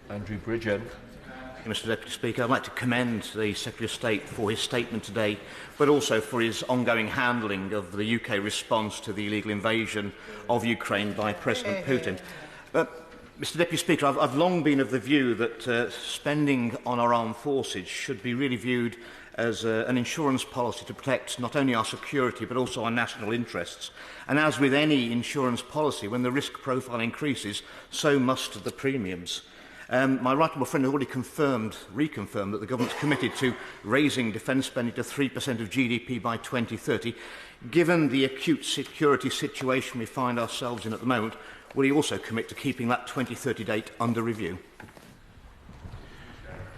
Andrew Bridgen. Mr Deputy Speaker, I'd like to commend the Secretary of State for his statement today, but also for his ongoing handling of the UK response to the illegal invasion of Ukraine by President Putin. Mr Deputy Speaker, I've long been of the view that spending on our armed forces should be really viewed as an insurance policy to protect not only our security but also our national interests. And as with any insurance policy, when the risk profile increases, so must the premiums. My right honourable friend has already reconfirmed that the government is committed to raising defence spending to 3% of GDP by 2030. Given the acute security situation we find ourselves in at the moment, will he also commit to keeping that 2030 date under review?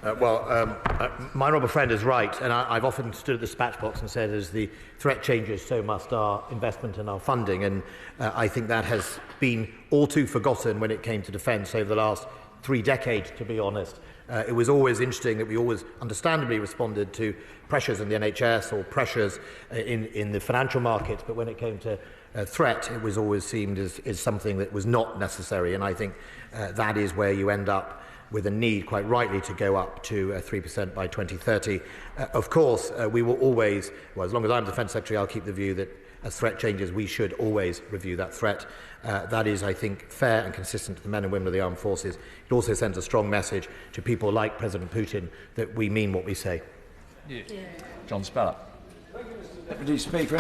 My honourable friend is right, and I've often stood at the dispatch box and said, as the threat changes, so must our investment and our funding, and I think that has been all too forgotten when it came to defence over the last 3 decades, to be honest. It was always interesting that we always understandably responded to pressures in the NHS or pressures in the financial markets, but when it came to threat, it was always seen as something that was not necessary, and I think that is where you end up with a need, quite rightly, to go up to 3% by 2030. Of course, we will always, well, as long as I'm Defence Secretary, I'll keep the view that as threat changes, we should always review that threat. That is, I think, fair and consistent to the men and women of the armed forces. It also sends a strong message to people like President Putin that we mean what we say. John Spallett. Deputy Speaker.